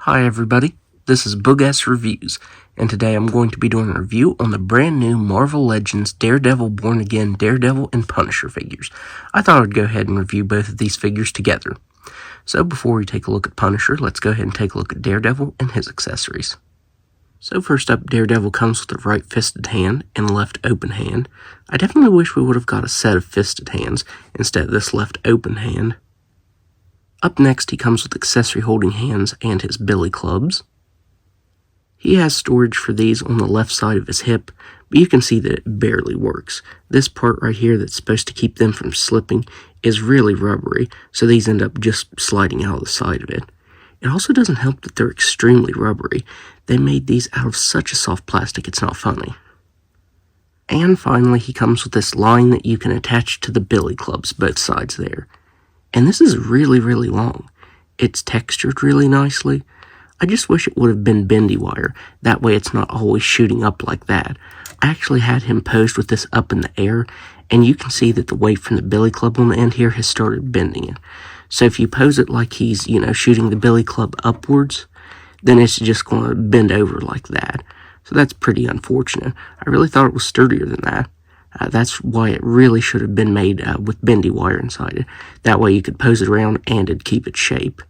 Hi everybody, this is Boog-ass Reviews, and today I'm going to be doing a review on the brand new Marvel Legends Daredevil Born Again Daredevil and Punisher figures. I thought I'd go ahead and review both of these figures together. So before we take a look at Punisher, let's go ahead and take a look at Daredevil and his accessories. So first up, Daredevil comes with a right fisted hand and a left open hand. I definitely wish we would have got a set of fisted hands instead of this left open hand. Up next, he comes with accessory holding hands and his billy clubs. He has storage for these on the left side of his hip, but you can see that it barely works. This part right here that's supposed to keep them from slipping is really rubbery, so these end up just sliding out of the side of it. It also doesn't help that they're extremely rubbery. They made these out of such a soft plastic, it's not funny. And finally, he comes with this line that you can attach to the billy clubs, both sides there. And this is really, really long. It's textured really nicely. I just wish it would have been bendy wire. That way it's not always shooting up like that. I actually had him posed with this up in the air, and you can see that the weight from the billy club on the end here has started bending it. So if you pose it like he's, shooting the billy club upwards, then it's just going to bend over like that. So that's pretty unfortunate. I really thought it was sturdier than that. That's why it really should have been made with bendy wire inside it. That way you could pose it around and it'd keep its shape.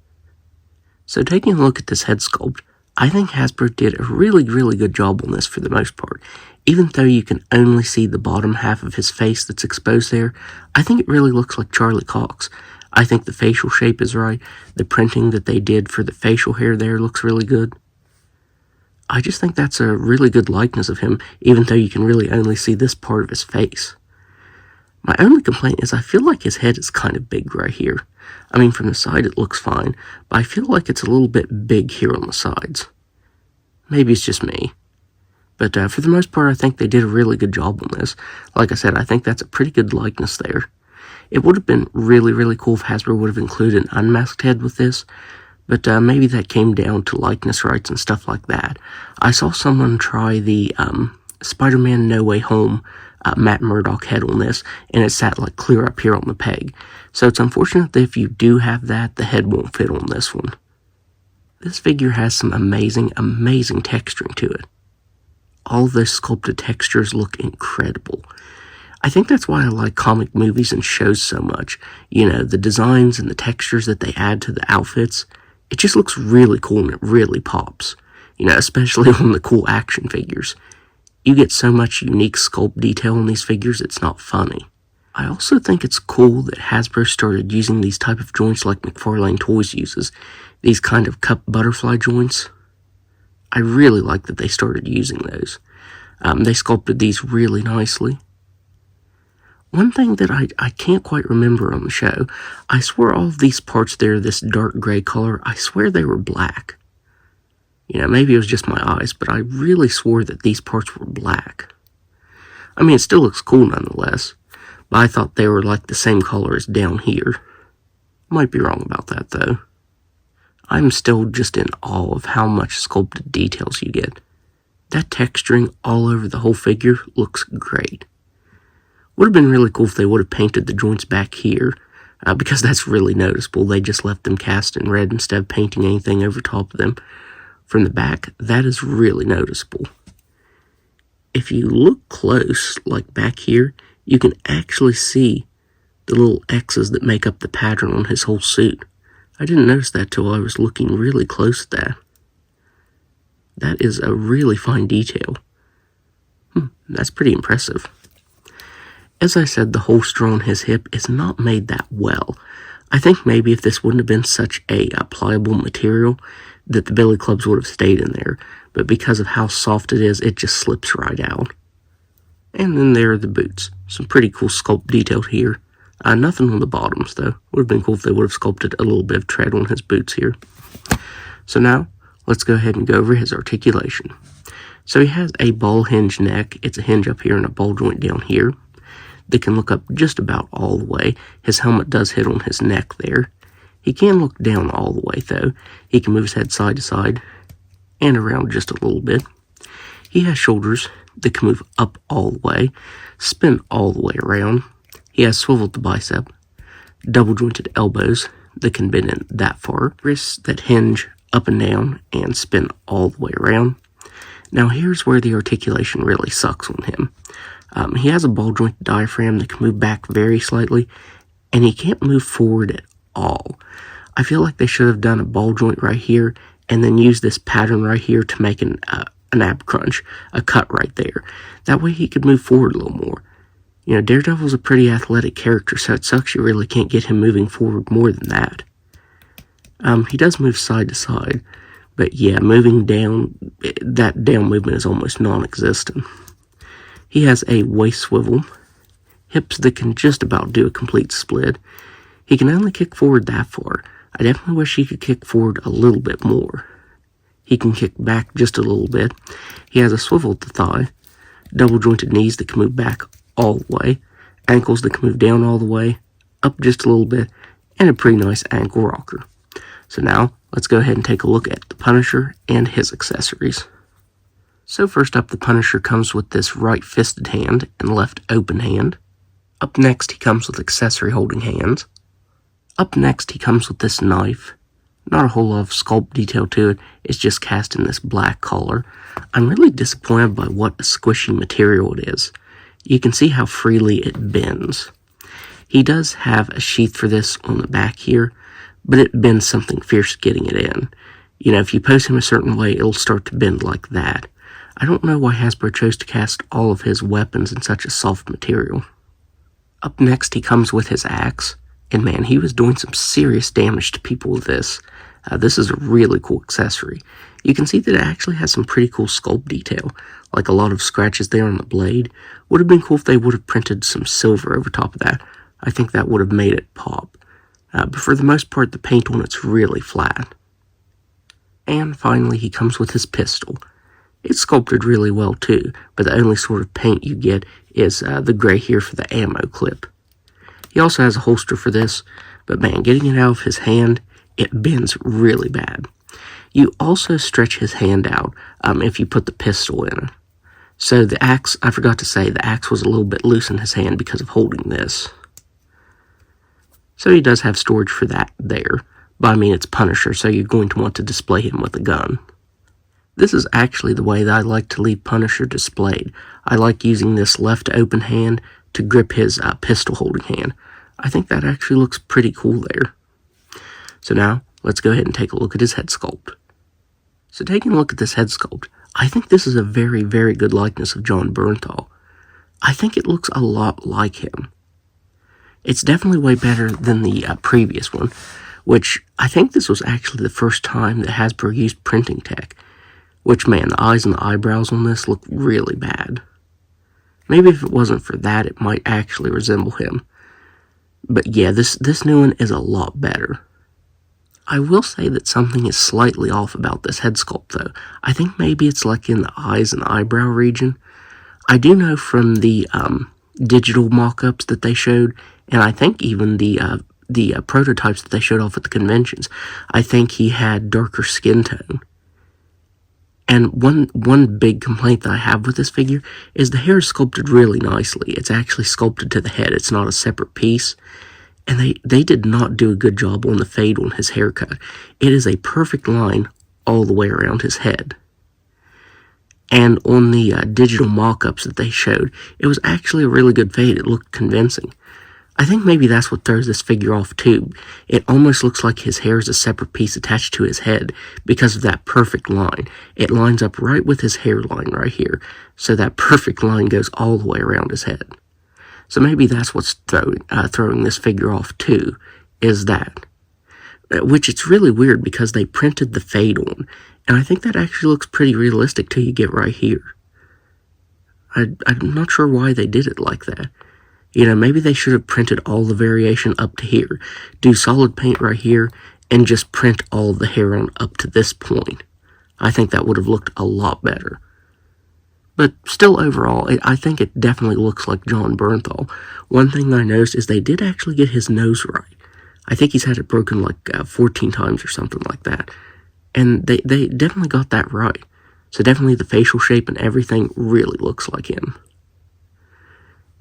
So taking a look at this head sculpt, I think Hasbro did a really, really good job on this for the most part. Even though you can only see the bottom half of his face that's exposed there, I think it really looks like Charlie Cox. I think the facial shape is right. The printing that they did for the facial hair there looks really good. I just think that's a really good likeness of him, even though you can really only see this part of his face. My only complaint is I feel like his head is kind of big right here. I mean, from the side it looks fine, but I feel like it's a little bit big here on the sides. Maybe it's just me. But for the most part, I think they did a really good job on this. Like I said, I think that's a pretty good likeness there. It would have been really, really cool if Hasbro would have included an unmasked head with this, but maybe that came down to likeness rights and stuff like that. I saw someone try the Spider-Man No Way Home Matt Murdock head on this, and it sat like clear up here on the peg. So it's unfortunate that if you do have that, the head won't fit on this one. This figure has some amazing, amazing texturing to it. All of those sculpted textures look incredible. I think that's why I like comic movies and shows so much. The designs and the textures that they add to the outfits. It just looks really cool and it really pops. Especially on the cool action figures. You get so much unique sculpt detail in these figures, it's not funny. I also think it's cool that Hasbro started using these type of joints like McFarlane Toys uses. These kind of cup butterfly joints. I really like that they started using those. They sculpted these really nicely. One thing that I can't quite remember on the show, I swear all of these parts there, this dark gray color, I swear they were black. Maybe it was just my eyes, but I really swore that these parts were black. I mean, it still looks cool nonetheless, but I thought they were like the same color as down here. Might be wrong about that, though. I'm still just in awe of how much sculpted details you get. That texturing all over the whole figure looks great. Would have been really cool if they would have painted the joints back here, because that's really noticeable. They just left them cast in red instead of painting anything over top of them. From the back, that is really noticeable. If you look close, like back here, you can actually see the little X's that make up the pattern on his whole suit. I didn't notice that till I was looking really close at that. That is a really fine detail. That's pretty impressive. As I said, the holster on his hip is not made that well. I think maybe if this wouldn't have been such a pliable material, that the billy clubs would have stayed in there. But because of how soft it is, it just slips right out. And then there are the boots. Some pretty cool sculpt detail here. Nothing on the bottoms, though. Would have been cool if they would have sculpted a little bit of tread on his boots here. So now, let's go ahead and go over his articulation. So he has a ball hinge neck. It's a hinge up here and a ball joint down here. They can look up just about all the way. His helmet does hit on his neck there. He can look down all the way, though. He can move his head side to side and around just a little bit. He has shoulders that can move up all the way, spin all the way around. He has swivel at the bicep, double jointed elbows that can bend in that far, wrists that hinge up and down, and spin all the way around. Now here's where the articulation really sucks on him. He has a ball joint diaphragm that can move back very slightly, and he can't move forward at all. I feel like they should have done a ball joint right here, and then use this pattern right here to make an ab crunch, a cut right there. That way he could move forward a little more. You know, Daredevil's a pretty athletic character, so it sucks you really can't get him moving forward more than that. He does move side to side, but yeah, moving down, that down movement is almost non-existent. He has a waist swivel, hips that can just about do a complete split. He can only kick forward that far. I definitely wish he could kick forward a little bit more. He can kick back just a little bit. He has a swivel at the thigh, double jointed knees that can move back all the way, ankles that can move down all the way, up just a little bit, and a pretty nice ankle rocker. So now, let's go ahead and take a look at the Punisher and his accessories. So first up, the Punisher comes with this right fisted hand and left open hand. Up next, he comes with accessory holding hands. Up next, he comes with this knife. Not a whole lot of sculpt detail to it, it's just cast in this black color. I'm really disappointed by what a squishy material it is. You can see how freely it bends. He does have a sheath for this on the back here, but it bends something fierce getting it in. You know, if you pose him a certain way, it'll start to bend like that. I don't know why Hasbro chose to cast all of his weapons in such a soft material. Up next, he comes with his axe, and man, he was doing some serious damage to people with this. This is a really cool accessory. You can see that it actually has some pretty cool sculpt detail, like a lot of scratches there on the blade. Would have been cool if they would have printed some silver over top of that. I think that would have made it pop. But for the most part, the paint on it's really flat. And finally, he comes with his pistol. It's sculpted really well too, but the only sort of paint you get is the gray here for the ammo clip. He also has a holster for this, but man, getting it out of his hand, it bends really bad. You also stretch his hand out if you put the pistol in it. So the axe, I forgot to say, the axe was a little bit loose in his hand because of holding this. So he does have storage for that there, but I mean it's Punisher, so you're going to want to display him with a gun. This is actually the way that I like to leave Punisher displayed. I like using this left open hand to grip his pistol holding hand. I think that actually looks pretty cool there. So now, let's go ahead and take a look at his head sculpt. So taking a look at this head sculpt, I think this is a very, very good likeness of Jon Bernthal. I think it looks a lot like him. It's definitely way better than the previous one, which I think this was actually the first time that Hasbro used printing tech. Which, man, the eyes and the eyebrows on this look really bad. Maybe if it wasn't for that, it might actually resemble him. But yeah, this new one is a lot better. I will say that something is slightly off about this head sculpt, though. I think maybe it's like in the eyes and the eyebrow region. I do know from the digital mock-ups that they showed, and I think even the prototypes that they showed off at the conventions, I think he had darker skin tone. And one big complaint that I have with this figure is the hair is sculpted really nicely. It's actually sculpted to the head. It's not a separate piece. And they did not do a good job on the fade on his haircut. It is a perfect line all the way around his head. And on the digital mock-ups that they showed, it was actually a really good fade. It looked convincing. I think maybe that's what throws this figure off too. It almost looks like his hair is a separate piece attached to his head because of that perfect line. It lines up right with his hairline right here, so that perfect line goes all the way around his head. So maybe that's what's throwing this figure off too, is that. Which it's really weird because they printed the fade on, and I think that actually looks pretty realistic till you get right here. I'm not sure why they did it like that. You know, maybe they should have printed all the variation up to here. Do solid paint right here, and just print all the hair on up to this point. I think that would have looked a lot better. But still, overall, I think it definitely looks like Jon Bernthal. One thing I noticed is they did actually get his nose right. I think he's had it broken like 14 times or something like that. And they definitely got that right. So definitely the facial shape and everything really looks like him.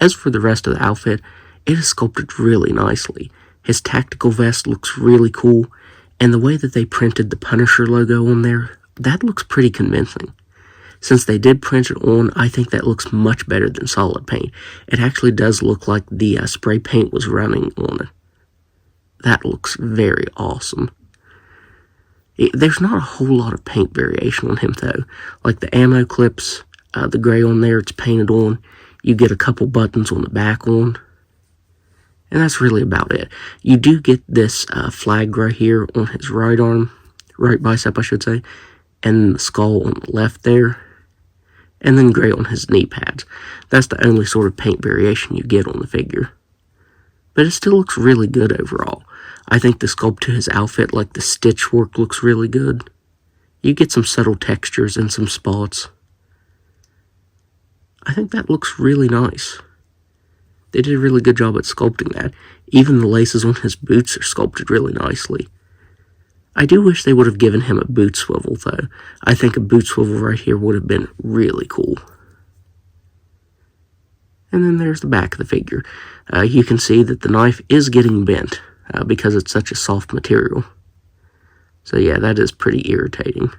As for the rest of the outfit, it is sculpted really nicely. His tactical vest looks really cool, And the way that they printed the Punisher logo on there, that looks pretty convincing. Since they did print it on, I think that looks much better than solid paint. It actually does look like the spray paint was running on it. That looks very awesome. There's not a whole lot of paint variation on him, though. Like the ammo clips, the gray on there, it's painted on. You get a couple buttons on the back on. And that's really about it. You do get this flag right here on his right arm, right bicep, I should say, and the skull on the left there, and then gray on his knee pads. That's the only sort of paint variation you get on the figure. But it still looks really good overall. I think the sculpt to his outfit, like the stitch work, looks really good. You get some subtle textures and some spots. I think that looks really nice. They did a really good job at sculpting that. Even the laces on his boots are sculpted really nicely. I do wish they would have given him a boot swivel, though. I think a boot swivel right here would have been really cool. And then there's the back of the figure. You can see that the knife is getting bent because it's such a soft material. So yeah, that is pretty irritating.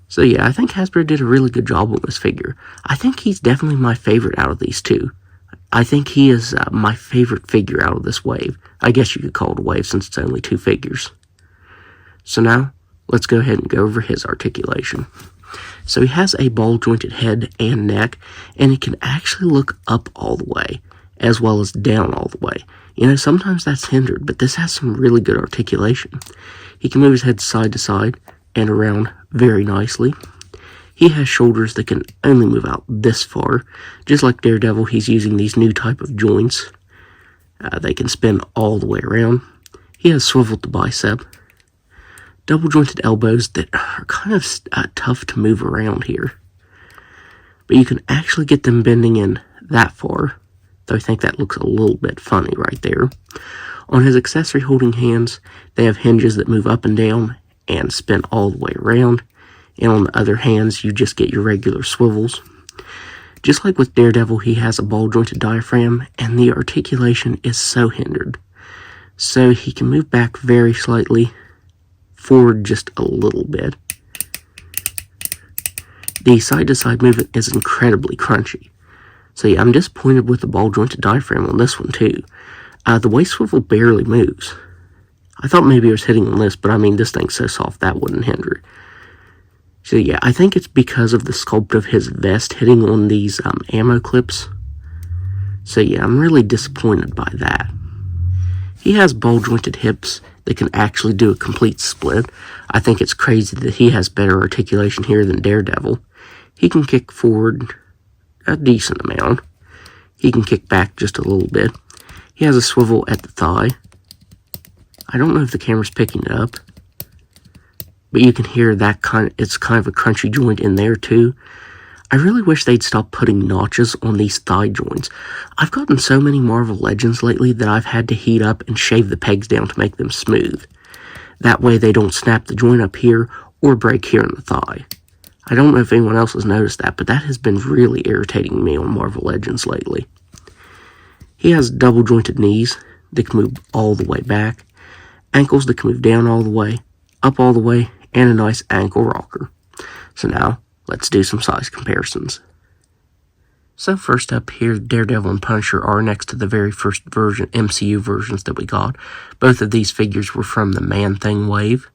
So yeah, I think Hasbro did a really good job on this figure. I think he's definitely my favorite out of these two. I think he is my favorite figure out of this wave. I guess you could call it a wave since it's only 2 figures. So now, let's go ahead and go over his articulation. So he has a ball-jointed head and neck, and he can actually look up all the way, as well as down all the way. You know, sometimes that's hindered, but this has some really good articulation. He can move his head side to side and around very nicely. He has shoulders that can only move out this far. Just like Daredevil, he's using these new type of joints. They can spin all the way around. He has swiveled the bicep. Double jointed elbows that are kind of tough to move around here. But you can actually get them bending in that far. Though I think that looks a little bit funny right there. On his accessory holding hands, they have hinges that move up and down and spin all the way around. And on the other hands, you just get your regular swivels. Just like with Daredevil, he has a ball-jointed diaphragm, and the articulation is so hindered. So he can move back very slightly, forward just a little bit. The side-to-side movement is incredibly crunchy. So yeah, I'm disappointed with the ball-jointed diaphragm on this one too. The waist swivel barely moves. I thought maybe I was hitting on this, but I mean, this thing's so soft that wouldn't hinder it. So yeah, I think it's because of the sculpt of his vest hitting on these ammo clips. So yeah, I'm really disappointed by that. He has ball-jointed hips that can actually do a complete split. I think it's crazy that he has better articulation here than Daredevil. He can kick forward a decent amount. He can kick back just a little bit. He has a swivel at the thigh. I don't know if the camera's picking it up, but you can hear that it's kind of a crunchy joint in there too. I really wish they'd stop putting notches on these thigh joints. I've gotten so many Marvel Legends lately that I've had to heat up and shave the pegs down to make them smooth. That way they don't snap the joint up here or break here in the thigh. I don't know if anyone else has noticed that, but that has been really irritating me on Marvel Legends lately. He has double jointed knees that can move all the way back, ankles that can move down all the way, up all the way, and a nice ankle rocker. So now, let's do some size comparisons. So first up here, Daredevil and Punisher are next to the very first version, MCU versions that we got. Both of these figures were from the Man-Thing wave.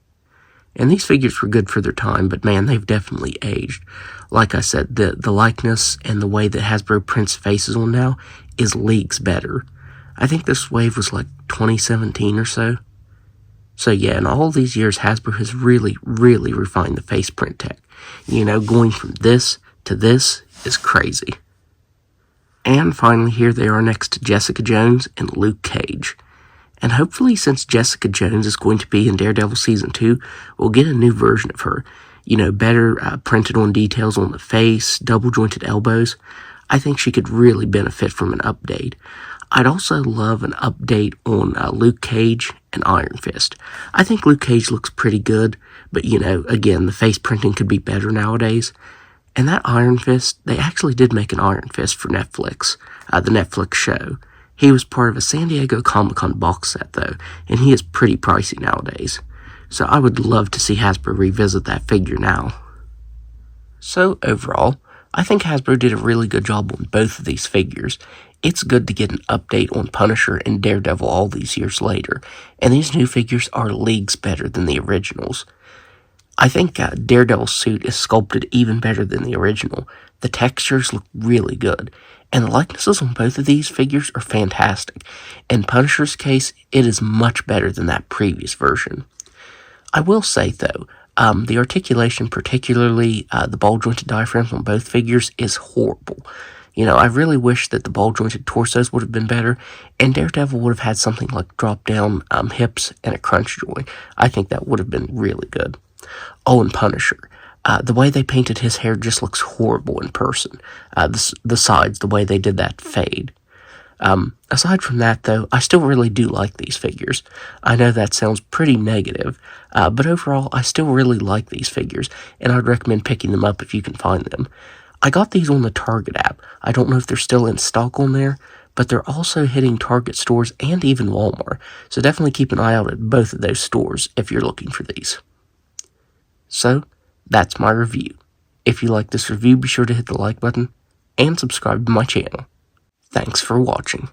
And these figures were good for their time, but man, they've definitely aged. Like I said, the likeness and the way that Hasbro prints faces on now is leagues better. I think this wave was like 2017 or so. So yeah, in all these years, Hasbro has really, really refined the face print tech. You know, going from this to this is crazy. And finally, here they are next to Jessica Jones and Luke Cage. And hopefully, since Jessica Jones is going to be in Daredevil Season 2, we'll get a new version of her. You know, better printed on details on the face, double-jointed elbows. I think she could really benefit from an update. I'd also love an update on Luke Cage and Iron Fist. I think Luke Cage looks pretty good, but you know, again, the face printing could be better nowadays. And that Iron Fist, they actually did make an Iron Fist for Netflix, the Netflix show. He was part of a San Diego Comic-Con box set, though, and he is pretty pricey nowadays. So I would love to see Hasbro revisit that figure now. So overall, I think Hasbro did a really good job on both of these figures. It's good to get an update on Punisher and Daredevil all these years later, and these new figures are leagues better than the originals. I think Daredevil's suit is sculpted even better than the original. The textures look really good, and the likenesses on both of these figures are fantastic. In Punisher's case, it is much better than that previous version. I will say, though, the articulation, particularly the ball-jointed diaphragms on both figures, is horrible. I really wish that the ball-jointed torsos would have been better, and Daredevil would have had something like drop-down hips and a crunch joint. I think that would have been really good. Oh, and Punisher. The way they painted his hair just looks horrible in person. The sides, the way they did that fade. Aside from that, though, I still really do like these figures. I know that sounds pretty negative, but overall, I still really like these figures, and I'd recommend picking them up if you can find them. I got these on the Target app. I don't know if they're still in stock on there, but they're also hitting Target stores and even Walmart, so definitely keep an eye out at both of those stores if you're looking for these. So, that's my review. If you like this review, be sure to hit the like button and subscribe to my channel. Thanks for watching.